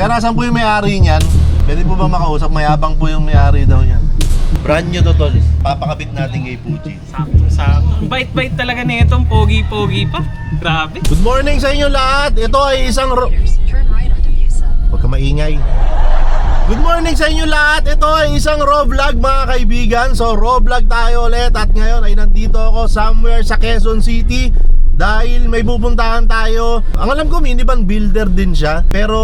Sir, nasan po yung may-ari niyan? Pwede po ba makausap? Mayabang po yung may-ari daw niyan. Brand new to, tol. Papakabit natin kay Pucci. Sakto. Bait-bait talaga na itong pogi-pogi pa. Grabe. Good morning sa inyo lahat. Ito ay isang Turn right onto Busa. Huwag ka maingay. Good morning sa inyo lahat. Ito ay isang raw vlog mga kaibigan. So raw vlog tayo ulit. At ngayon ay nandito ako somewhere sa Quezon City dahil may pupuntahan tayo. Ang alam ko minivan builder din siya, pero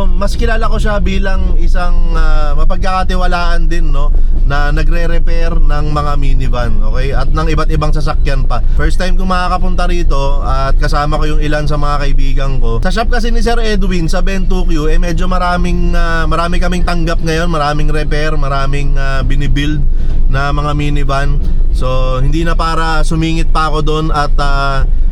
mas kilala ko siya bilang isang mapagkakatiwalaan din, no, na nagre-repair ng mga minivan, okay? At ng iba't ibang sasakyan pa. First time ko makakapunta rito at kasama ko yung ilan sa mga kaibigan ko. Sa shop kasi ni Sir Edwin sa Ben2Q, medyo marami kaming tanggap ngayon, maraming repair, maraming binibuild na mga minivan. So hindi na para sumingit pa ako doon at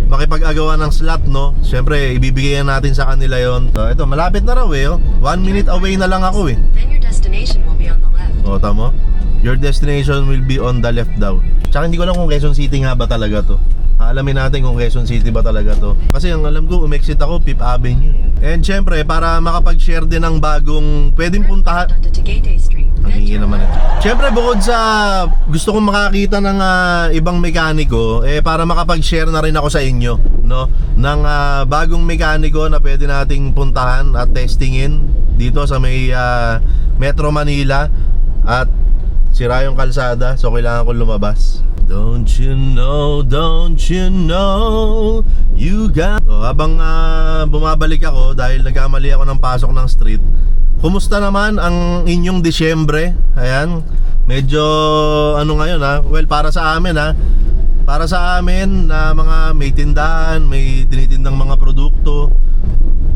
makipag-agawa ng slot, no? Siyempre, ibibigay natin sa kanila yon. So, ito, malapit na raw eh, oh. 1 minute away na lang ako eh. Then your destination will be on the left. O, tamo? Your destination will be on the left daw. Tsaka hindi ko alam kung Quezon City nga ba talaga to. Alamin natin kung Quezon City ba talaga to. Kasi ang alam ko, umexit ako, Fifth Avenue. And syempre, para makapag-share din ng bagong pwedeng puntahan. Onto Tagaytay Street. Ang Then hingi turn naman ito. Siyempre, bukod sa gusto kong makakita ng ibang mekaniko, para makapag-share na rin ako sa inyo, no, ng bagong mekaniko na pwede nating puntahan at testingin dito sa may Metro Manila. At sira yung kalsada, so kailangan ko lumabas. Don't you know you got... So, habang bumabalik ako dahil nagkamali ako ng pasok ng street, kumusta naman ang inyong Disyembre? Ayan, medyo ano ngayon well, para sa amin para sa amin na mga may tindahan, may tinitindang mga produkto,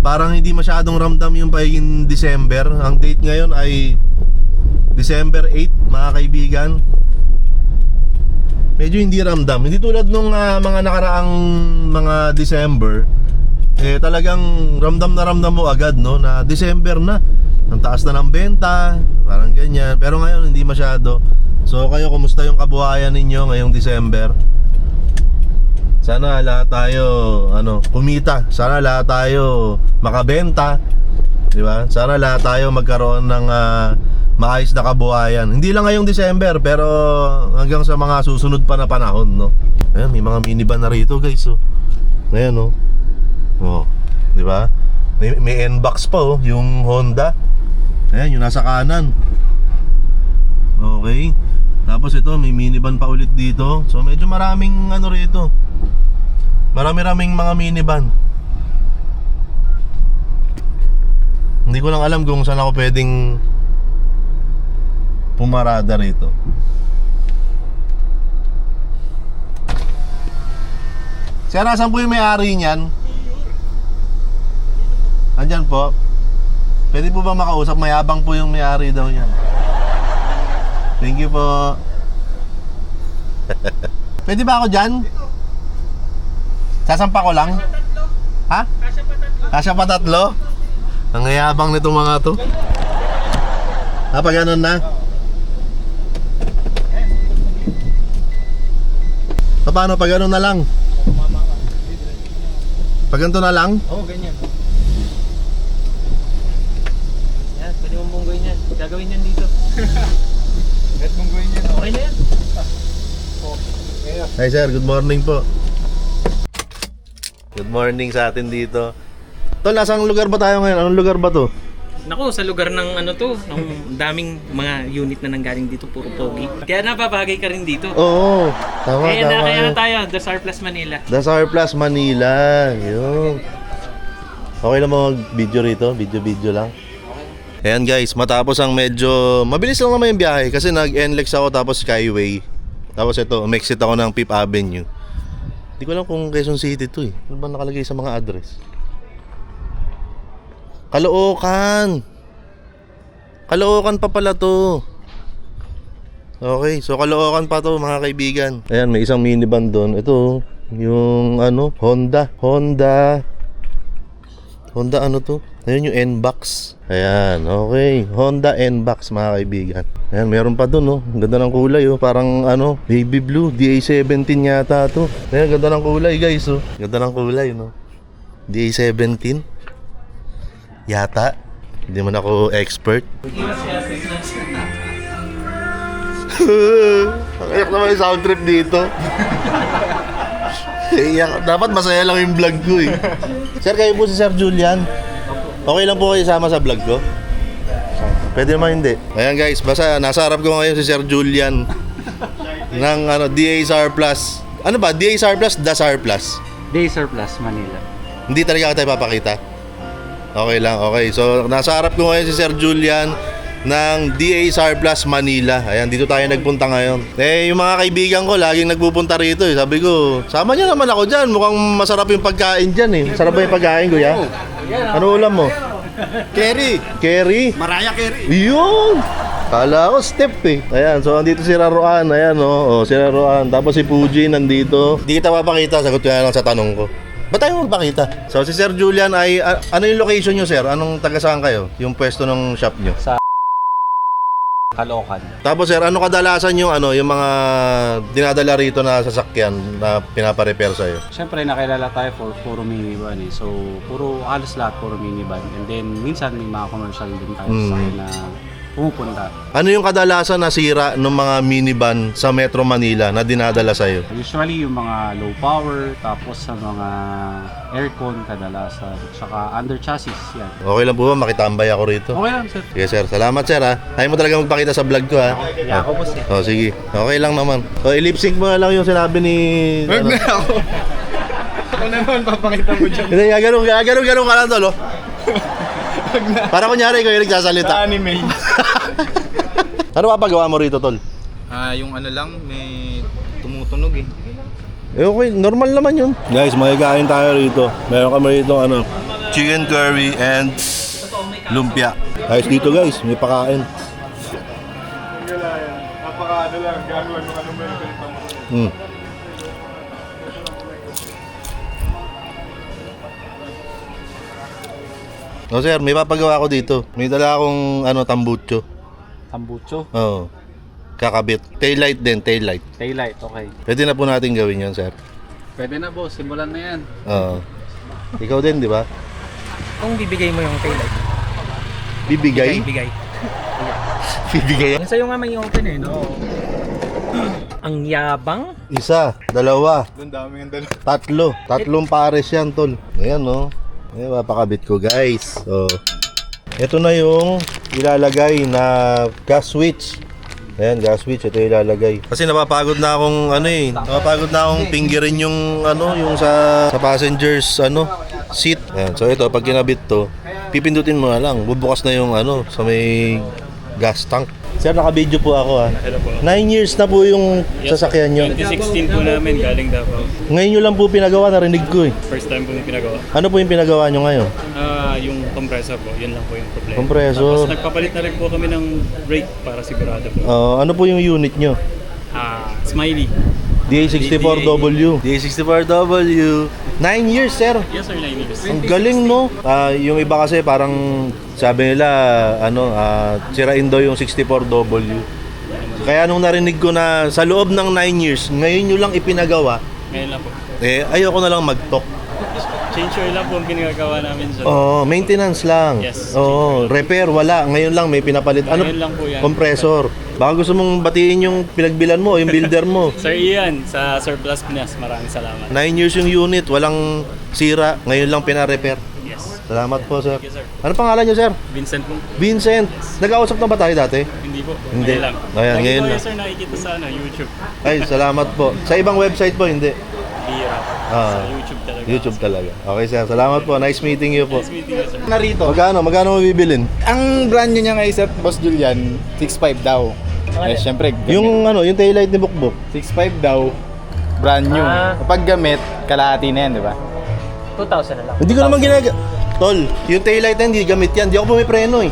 parang hindi masyadong ramdam yung pagiging December. Ang date ngayon ay December 8, mga kaibigan. Medyo hindi ramdam. Hindi tulad nung mga nakaraang mga December, talagang ramdam na ramdam mo agad, no, na December na. Ang taas na ng benta, parang ganyan. Pero ngayon hindi masyado. So kayo, kumusta yung kabuhayan ninyo ngayong December? Sana lahat tayo kumita. Sana lahat tayo makabenta, di ba? Sana lahat tayo magkaroon ng maayos na kabuhayan. Hindi lang ngayong December, pero hanggang sa mga susunod pa na panahon, no? Ayan, may mga minivan na rito, guys, oh. Ayan, oh. Oh, di ba? May N-box pa, oh, yung Honda. Ayan, yung nasa kanan. Okay. Tapos ito, may minivan pa ulit dito. So medyo maraming rito. Marami-raming mga minivan. Hindi ko lang alam kung saan ako pwedeng pumarada rito. Sir, nasan po yung may-ari niyan? Andyan po. Pwede po ba makausap? Mayabang po yung may-ari daw niyan. Thank you po. Pwede ba ako dyan? Sasampa ko lang? Ha? Kasya pa tatlo? Ang yabang nito mga to. Pag ganun na? Paano pag ganun na lang? Pag ganito na lang? Oo, ganyan. Yan, pwede mong bunggoyin yan. Gagawin yan dito. Pwede bunggoyin yan. Okay na yan. Hi sir, good morning po. Good morning sa atin dito. Tol, nasang lugar ba tayo ngayon? Anong lugar ba to? Naku, sa lugar ng ng daming mga unit na nanggaling dito, puro pogi. Kaya napabagay ka rin dito. Oo, tama, Kaya tama. na tayo, The SAR Plus Manila. The SAR Plus Manila. Yun. Okay lang mo mag-video rito? Video lang. Ayan guys, matapos ang medyo mabilis lang naman yung biyahe kasi nag-NLEX ako tapos Skyway. Tapos ito, umexit ako ng Fifth Avenue. Hindi ko alam kung Quezon City to eh. Ano ba nakalagay sa mga address? Caloocan. Caloocan pa pala to. Okay, so Caloocan pa to mga kaibigan. Ayan, may isang minivan doon. Ito, yung Honda ano to? Ayun yung N-box. Ayan, okay. Honda N-box mga kaibigan. Ayan, meron pa doon, no. Ganda ng kulay, oh. Parang baby blue, DA17 yata to. Ayan, ganda ng kulay, guys, oh. Ganda ng kulay, no. DA17 yata. Hindi man ako expert. Iyak naman yung sound trip dito. Iyak. Dapat masaya lang yung vlog ko eh. Sir, kayo po si Sir Julian. Okay lang po kayo sama sa vlog ko? Pwede naman hindi. Ayan guys, basta nasa harap ko ngayon si Sir Julian ng DSR Plus. Ano ba? DSR Plus, DASR Plus? DSR Plus, Manila. Hindi talaga tayo papakita? Okay lang, okay. So, nasa harap ko ngayon si Sir Julian ng DSR Plus Manila. Ayan, dito tayo nagpunta ngayon. Eh, yung mga kaibigan ko, laging nagpupunta rito eh. Sabi ko, sama niyo naman ako dyan. Mukhang masarap yung pagkain dyan eh. Sarap ba yung pagkain, kuya? Ano ulam mo? Kerry. Kerry? Mariah Carey. Yun! Kala ko step eh. Ayan, so andito si Raroan. Ayan si Raroan. Tapos si Puji nandito. Di kita papakita, sagot ko na lang sa tanong ko. Ba't tayo magpakita? So si Sir Julian ay, ano yung location nyo sir? Anong taga saan kayo? Yung pwesto ng shop nyo? Sa Caloocan. Tapos sir, ano kadalasan yung yung mga dinadala rito na sasakyan na pinapa-repair sa'yo? Siyempre, nakilala tayo for puro minivan eh. So, halos lahat puro minivan. And then, minsan may mga commercial din tayo sa akin na pumupunta. Ano yung kadalasan na sira ng mga minivan sa Metro Manila na dinadala sa'yo? Usually, yung mga low power, tapos sa mga aircon kadalasan, tsaka under chassis, yan. Okay lang po ba makitambay ako rito? Okay lang, sir. Sige sir, salamat sir ha. Ayaw mo talaga magpakita sa vlog ko ha. Yeah, ako po, sir. Oh, sige. Okay lang naman. So, i-lip-sync mo na lang yung sinabi ni... Wag na ako. Ako naman, papakita mo dyan. Hindi, gano'n ka lang tol, oh. Para kunyari ikaw yung nagsasalita. Sa anime. Ano papagawa mo rito, tol? Yung ano lang, may tumutunog eh. Okay, normal naman yun. Guys, makikain tayo rito. Meron kami rito, chicken curry and lumpia. Guys, dito guys, may pakain. Napaka-ano lang, gano'n ano meron. No sir, may papagawa ako dito. May dala akong tambucho. Tambucho. Oo. Kakabit. Taillight din, taillight. Taillight, okay. Pwede na po natin gawin yan, sir. Pwede na, boss. Simulan na yan. Oo. Ikaw din, di ba? Kung bibigay mo yung taillight. Bibigay? Bibigay. Bibigay? Yung sa'yo nga may open eh, no? Ang yabang. Isa, dalawa, Doon dami ang dalawa. tatlo. Tatlong pares yan, tol. Ayan, no? Ayan, mapakabit ko, guys. So, ito na yung ilalagay na gas switch. Ayan, gas switch. Ito yung ilalagay. Kasi napapagod na akong, napapagod na akong pinggirin yung, yung sa passengers, seat. Ayan, so ito, pag kinabit to, pipindutin mo na lang. Bubukas na yung, sa may gas tank. Sir, naka-video po ako ha. Hello po. 9 years na po yung sasakyan nyo. 2016 po namin galing Davao. Ngayon nyo lang po pinagawa, narinig ko eh. First time po yung pinagawa. Ano po yung pinagawa nyo ngayon? Yung compressor po, yun lang po yung problema. Compressor. Tapos nagpapalit na rin po kami ng brake para sigurado po. Ano po yung unit nyo? Smiley. DA64W. DA64W. 9 years, sir. Yes sir, 9 years. Ang galing, no? Yung iba kasi parang sabi nila, sirain daw yung 64W. Kaya nung narinig ko na sa loob ng 9 years, ngayon nyo lang ipinagawa, Ngayon lang po. ayoko na lang mag-talk. Change oil lang po ang ginagawa namin sa... Maintenance lang. Yes. Repair, wala. Ngayon lang may pinapalit. Ngayon lang po yan. Compressor. Baka gusto mong batiin yung pinagbilan mo, yung builder mo. Sir Ian, sa Surplus Pinas, maraming salamat. 9 years yung unit, walang sira. Ngayon lang pina-repair. Yes. Salamat po, sir. Thank you, sir. Ano pangalan niyo, sir? Vincent po. Vincent. Nag-ausap na ba tayo dati? Hindi po. Hindi. Ngayon lang. Ayan, Lagi ngayon po lang. sir nakikita sa YouTube. Ay, salamat po. Sa ibang website po, hindi. Bira. Ah. Sa YouTube talaga. YouTube talaga. Okay, sir. Salamat po. Nice meeting you po. Nice meeting you, sir. Narito. Magkano mo bibilin? Ang brand new niya ngayon, Boss Julian, 6.5 daw. Eh, syempre, Yung yung taillight ni Bukbok. 6.5 daw, brand new. Kapag gamit, kalahati na yan, di ba? 2,000 na lang. Hindi ko naman Tol, yung taillight na hindi gamit yan. Hindi ako pumipreno eh.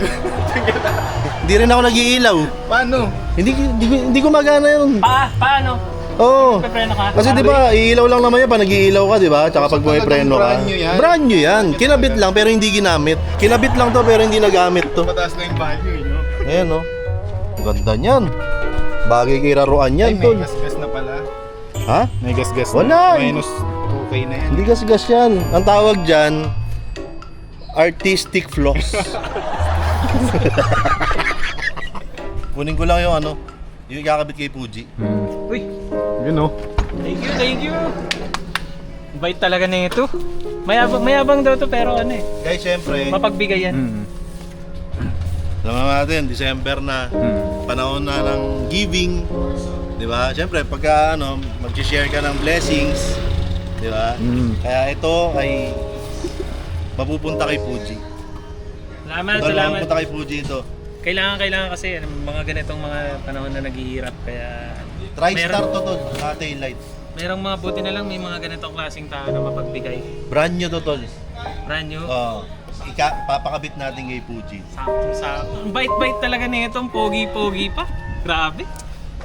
Hindi rin ako nag-iilaw. Paano? Hindi ko magana yun. Paano? Oo. Pepreno ka? Kasi di ba, iilaw lang naman yan pa nag-iilaw ka, di ba? Tsaka pag bumipreno ka. brand new yan? Brand new yan. Kinabit lang pero hindi ginamit. Kinabit lang to pero hindi nagamit to. Mataas na yung value, no? Ayan oh. Ganda niyan. Bagay kay Raroan yan, Ay, may tol. gas-gas na pala. Ha? May gas-gas Wala. na. Minus 2K na yan. Hindi gas-gas yan. Ang tawag dyan, artistic floss. Kunin ko lang yung ano, yung ikakabit kay Fuji. Uy, Yun oh. thank you, thank you. Bait talaga na ito. Mayabang daw to pero ano eh, Guys, syempre, mapagbigay yan. alam naman natin, December na, panahon na ng giving. Di ba? Syempre, pagka ano, mag-share ka ng blessings. Di ba? Kaya ito ay mapupunta kay Fuji. Salamat, Tol, salamat. mapupunta kay Fuji ito. Kailangan kasi mga ganitong mga panahon na naghihirap kaya TriStar to tol, taillight. merong mga buti na lang may mga ganitong klaseng tao na mapagbigay. Brand new to tol. Brand new. Papakabit natin kay Fuji. Sakto. Ang bait-bait talaga nito, ang pogi-pogi pa. Grabe.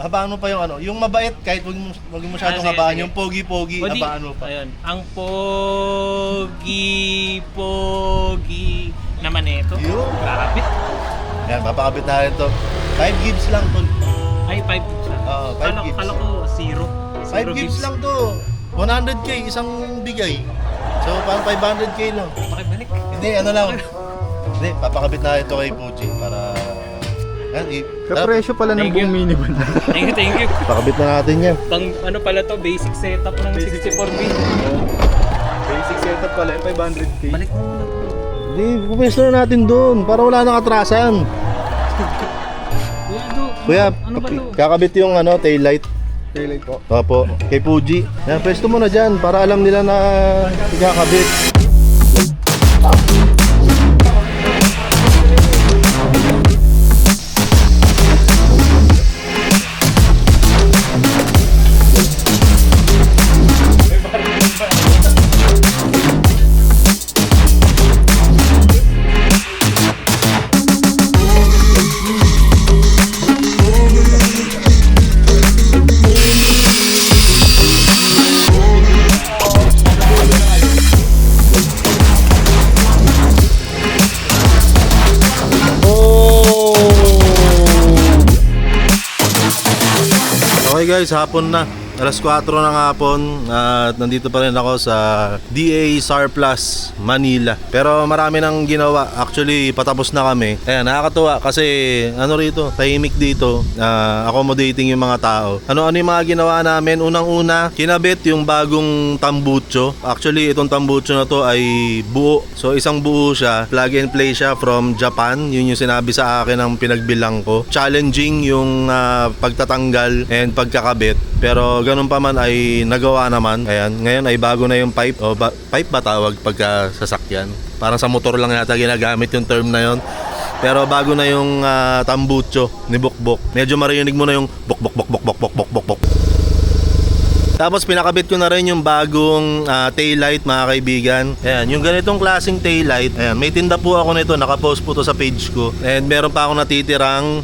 Habaan mo pa yung ano, yung mabait kahit wag mo masyadong sige, habaan, sige. yung pogi-pogi, O di- habaan mo pa. Ayun, ang pogi-pogi naman nito. Yun. Grabe. Yan, papakabit natin to. 5 gigs lang tol. Ay, 5 gigs lang. Oo, 5 gigs. Kala ko 0. 5 gigs lang to. 100k isang bigay. So parang 500k lang. Makibalik. Hindi, ano lang. Hindi, papakabit natin to kay Fuji para yan, Kapresyo pala ng Thank you. buong minivan. Thank you, thank you. Pakabit na natin yan. Pang ano pala to, basic setup ng 64B. Basic setup pala, 500k. Balik mo muna. Hindi, pupwesto na natin doon para wala nang atrasan. Kuya, do. Kuya, ano ba to? kakabit yung ano, taillight. Taillight po. Opo, kay Fuji. Yan, pwesto mo na dyan para alam nila na ikakabit. Okay guys, hapon na. Alas 4 ng hapon at nandito pa rin ako sa DA Surplus, Manila. Pero marami nang ginawa. Actually, patapos na kami. Ayan, nakakatuwa kasi ano rito, tahimik dito. Accommodating yung mga tao. Ano yung mga ginawa namin? Unang-una, kinabit yung bagong tambucho. Actually, itong tambucho na to ay buo. So, isang buo siya. Plug and play siya from Japan. Yun yung sinabi sa akin ng pinagbilang ko. Challenging yung pagtatanggal and pagkakabit. Pero ganun pa man ay nagawa naman. Ayan, ngayon ay bago na yung pipe. O pipe ba tawag pagka sasakyan? Parang sa motor lang yata ginagamit yung term na yon. Pero bago na yung tambucho ni Bokbok. Medyo marinig mo na yung bok bok bok bok bok bok bok bok bok. Tapos pinakabit ko na rin yung bagong taillight mga kaibigan. Ayan, yung ganitong klaseng taillight. Ayan, may tinda po ako nito, nakapost po to sa page ko. And meron pa ako natitirang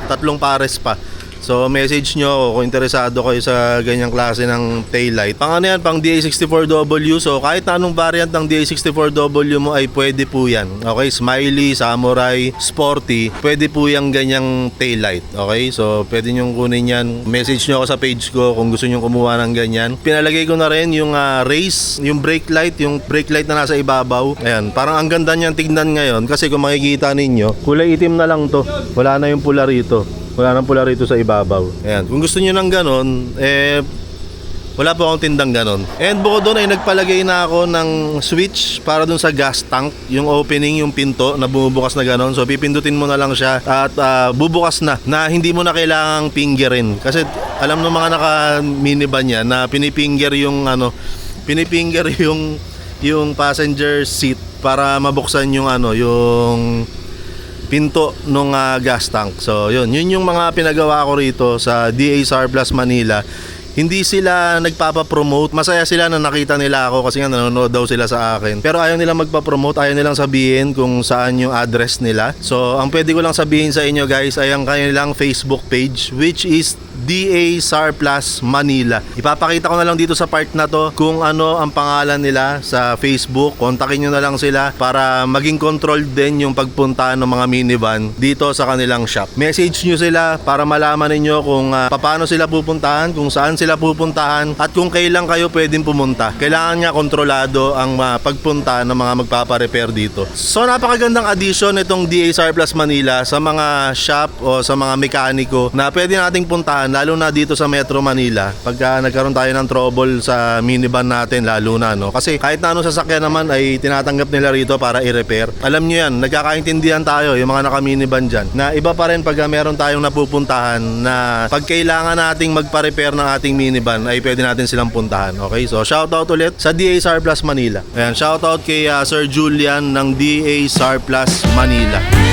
tatlong pares pa. So message nyo ako kung interesado kayo sa ganyang klase ng taillight. Pang ano yan, pang DA64W. So kahit na anong variant ng DA64W mo ay pwede po yan. Okay, Smiley, Samurai, Sporty, pwede po yung ganyang taillight. Okay, so pwede nyo kunin yan. Message nyo ako sa page ko kung gusto nyo kumuha ng ganyan. Pinalagay ko na rin yung race, yung brake light na nasa ibabaw. Ayan, parang ang ganda niyan tignan ngayon kasi kung makikita ninyo, kulay itim na lang to. Wala na yung pula rito. Wala nang pula rito sa ibabaw. Ayan. Kung gusto niyo ng ganon, wala po akong tindang ganon. And bukod doon ay nagpalagay na ako ng switch para dun sa gas tank. Yung opening, yung pinto na bumubukas na ganon. So pipindutin mo na lang siya at bubukas na hindi mo na kailangang fingerin. Kasi alam ng mga naka-minivan yan na pinipinger yung passenger seat para mabuksan yung yung pinto nung gas tank. So yun yung mga pinagawa ko rito sa DA Surplus Manila. Hindi sila nagpapa-promote. Masaya sila na nakita nila ako kasi nga nanonood daw sila sa akin. Pero ayaw nilang magpa-promote, ayaw nilang sabihin kung saan yung address nila. So ang pwede ko lang sabihin sa inyo guys ay ang kanilang Facebook page, which is DA Surplus Manila. Ipapakita ko na lang dito sa part na to kung ano ang pangalan nila sa Facebook. Kontakin nyo na lang sila para maging controlled din yung pagpunta ng mga minivan dito sa kanilang shop. Message nyo sila para malaman ninyo kung paano sila pupuntahan, kung saan sila pupuntahan, at kung kailan kayo pwedeng pumunta. Kailangan niya kontrolado ang pagpunta ng mga magpaparepair dito. So napakagandang addition itong DA Surplus Manila sa mga shop o sa mga mekaniko na pwede nating puntahan, lalo na dito sa Metro Manila pagka nagkaroon tayo ng trouble sa minivan natin, lalo na no, kasi kahit na anong sasakyan naman ay tinatanggap nila rito para i-repair. Alam nyo yan, nagkakaintindihan tayo yung mga naka-minivan dyan na iba pa rin pagka meron tayong napupuntahan na pag kailangan nating magpa-repair ng ating minivan ay pwede natin silang puntahan. Okay, so shoutout ulit sa DA Surplus Manila. Ayan, shoutout kay Sir Julian ng DA Surplus Manila.